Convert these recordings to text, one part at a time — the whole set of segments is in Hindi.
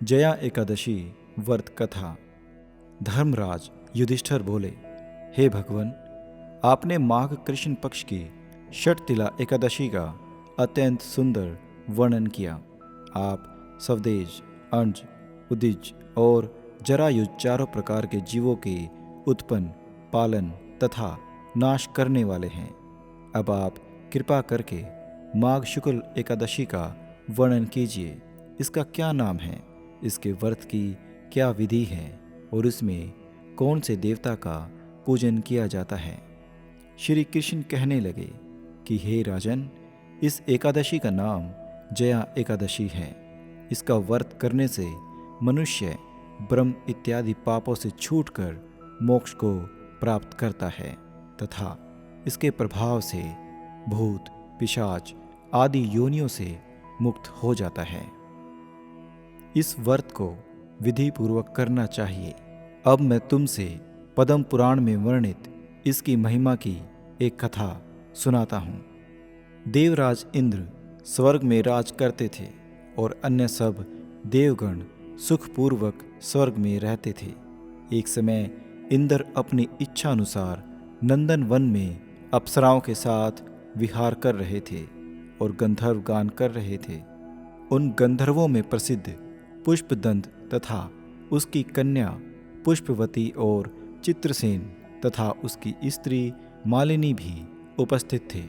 जया एकादशी व्रत कथा। धर्मराज युधिष्ठिर बोले, हे भगवान, आपने माघ कृष्ण पक्ष की षटतिला एकादशी का अत्यंत सुंदर वर्णन किया। आप स्वदेश, अंज, उदिज और जरायुज चारों प्रकार के जीवों के उत्पन्न, पालन तथा नाश करने वाले हैं। अब आप कृपा करके माघ शुक्ल एकादशी का वर्णन कीजिए। इसका क्या नाम है, इसके व्रत की क्या विधि है और इसमें कौन से देवता का पूजन किया जाता है। श्री कृष्ण कहने लगे कि हे राजन, इस एकादशी का नाम जया एकादशी है। इसका व्रत करने से मनुष्य ब्रह्म इत्यादि पापों से छूटकर मोक्ष को प्राप्त करता है तथा इसके प्रभाव से भूत, पिशाच आदि योनियों से मुक्त हो जाता है। इस व्रत को विधि पूर्वक करना चाहिए। अब मैं तुमसे पद्म पुराण में वर्णित इसकी महिमा की एक कथा सुनाता हूँ। देवराज इंद्र स्वर्ग में राज करते थे और अन्य सब देवगण सुखपूर्वक स्वर्ग में रहते थे। एक समय इंद्र अपनी इच्छा अनुसार नंदन वन में अप्सराओं के साथ विहार कर रहे थे और गंधर्व गान कर रहे थे। उन गंधर्वों में प्रसिद्ध पुष्पदंत तथा उसकी कन्या पुष्पवती और चित्रसेन तथा उसकी स्त्री मालिनी भी उपस्थित थे।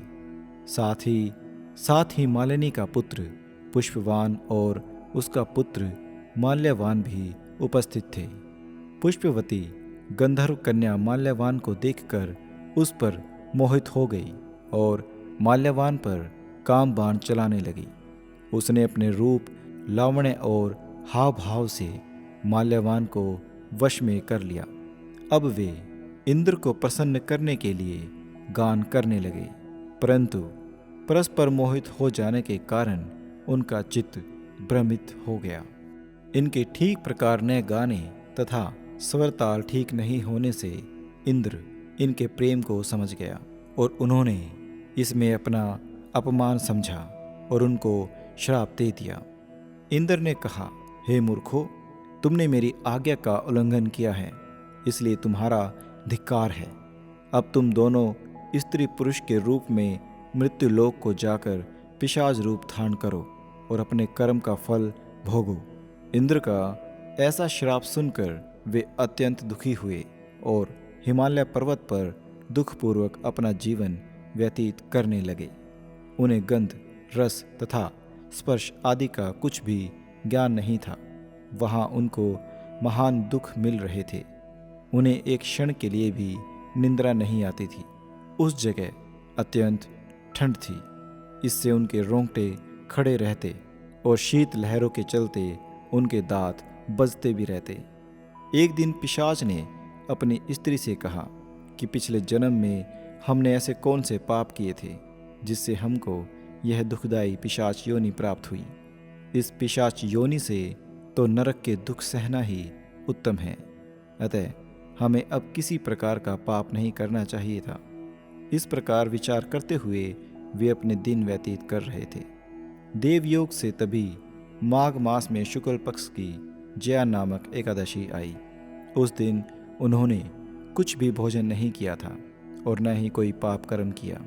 साथ ही मालिनी का पुत्र पुष्पवान और उसका पुत्र माल्यवान भी उपस्थित थे। पुष्पवती गंधर्व कन्या माल्यवान को देखकर उस पर मोहित हो गई और माल्यवान पर काम बाण चलाने लगी। उसने अपने रूप, लावण्य और हाव भाव से माल्यवान को वश में कर लिया। अब वे इंद्र को प्रसन्न करने के लिए गान करने लगे, परंतु परस्पर मोहित हो जाने के कारण उनका चित्त भ्रमित हो गया। इनके ठीक प्रकार न गाने तथा स्वर ताल ठीक नहीं होने से इंद्र इनके प्रेम को समझ गया और उन्होंने इसमें अपना अपमान समझा और उनको श्राप दे दिया। इंद्र ने कहा, हे मूर्खों, तुमने मेरी आज्ञा का उल्लंघन किया है, इसलिए तुम्हारा धिक्कार है। अब तुम दोनों स्त्री पुरुष के रूप में मृत्युलोक को जाकर पिशाच रूप धारण करो और अपने कर्म का फल भोगो। इंद्र का ऐसा श्राप सुनकर वे अत्यंत दुखी हुए और हिमालय पर्वत पर दुखपूर्वक अपना जीवन व्यतीत करने लगे। उन्हें गंध, रस तथा स्पर्श आदि का कुछ भी ज्ञान नहीं था। वहाँ उनको महान दुख मिल रहे थे। उन्हें एक क्षण के लिए भी निंद्रा नहीं आती थी। उस जगह अत्यंत ठंड थी, इससे उनके रोंगटे खड़े रहते और शीत लहरों के चलते उनके दांत बजते भी रहते। एक दिन पिशाच ने अपनी स्त्री से कहा कि पिछले जन्म में हमने ऐसे कौन से पाप किए थे जिससे हमको यह दुखदायी पिशाच योनि प्राप्त हुई। इस पिशाच योनि से तो नरक के दुख सहना ही उत्तम है, अतः हमें अब किसी प्रकार का पाप नहीं करना चाहिए था। इस प्रकार विचार करते हुए वे अपने दिन व्यतीत कर रहे थे। देवयोग से तभी माघ मास में शुक्ल पक्ष की जया नामक एकादशी आई। उस दिन उन्होंने कुछ भी भोजन नहीं किया था और न ही कोई पाप कर्म किया,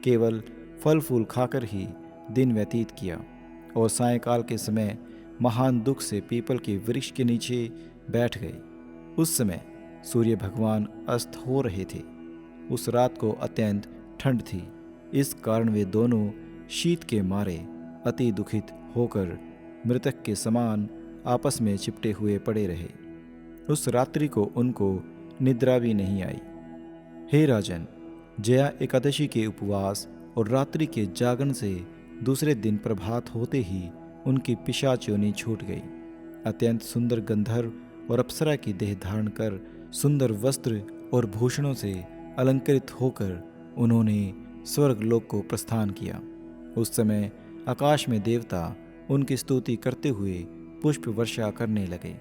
केवल फल फूल खाकर ही दिन व्यतीत किया और सायंकाल के समय महान दुख से पीपल के वृक्ष के नीचे बैठ गए। उस समय सूर्य भगवान अस्त हो रहे थे। उस रात को अत्यंत ठंड थी, इस कारण वे दोनों शीत के मारे अति दुखित होकर मृतक के समान आपस में चिपटे हुए पड़े रहे। उस रात्रि को उनको निद्रा भी नहीं आई। हे राजन, जया एकादशी के उपवास और रात्रि के जागरण से दूसरे दिन प्रभात होते ही उनकी पिशाच योनि छूट गई। अत्यंत सुंदर गंधर्व और अप्सरा की देह धारण कर सुंदर वस्त्र और भूषणों से अलंकृत होकर उन्होंने स्वर्गलोक को प्रस्थान किया। उस समय आकाश में देवता उनकी स्तुति करते हुए पुष्प वर्षा करने लगे।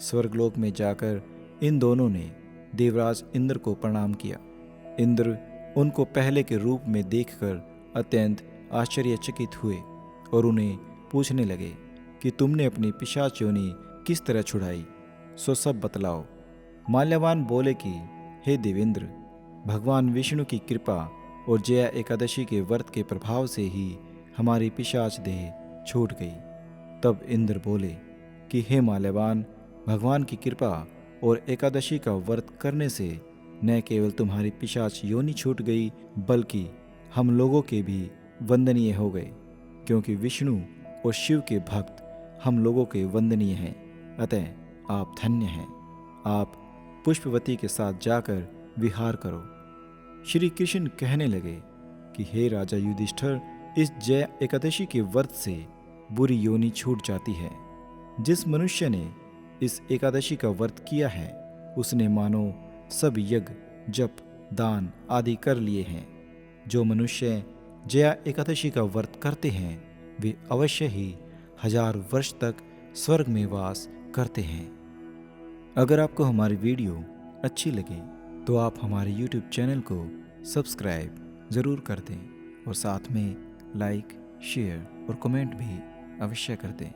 स्वर्गलोक में जाकर इन दोनों ने देवराज इंद्र को प्रणाम किया। इंद्र उनको पहले के रूप में देखकर अत्यंत आश्चर्यचकित हुए और उन्हें पूछने लगे कि तुमने अपनी पिशाच योनि किस तरह छुड़ाई, सो सब बतलाओ। माल्यवान बोले कि हे देवेंद्र, भगवान विष्णु की कृपा और जया एकादशी के व्रत के प्रभाव से ही हमारी पिशाच देह छूट गई। तब इंद्र बोले कि हे माल्यवान, भगवान की कृपा और एकादशी का व्रत करने से न केवल तुम्हारी पिशाच योनि छूट गई, बल्कि हम लोगों के भी वंदनीय हो गए, क्योंकि विष्णु और शिव के भक्त हम लोगों के वंदनीय हैं। अतः आप धन्य हैं। आप पुष्पवती के साथ जाकर विहार करो। श्री कृष्ण कहने लगे कि हे राजा युधिष्ठिर, इस जय एकादशी के व्रत से बुरी योनि छूट जाती है। जिस मनुष्य ने इस एकादशी का व्रत किया है, उसने मानो सब यज्ञ, जप, दान आदि कर लिए हैं। जो मनुष्य जया एकादशी का व्रत करते हैं, वे अवश्य ही 1000 वर्ष तक स्वर्ग में वास करते हैं। अगर आपको हमारी वीडियो अच्छी लगे तो आप हमारे YouTube चैनल को सब्सक्राइब ज़रूर कर दें और साथ में लाइक, शेयर और कमेंट भी अवश्य कर दें।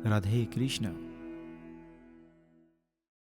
राधे कृष्ण।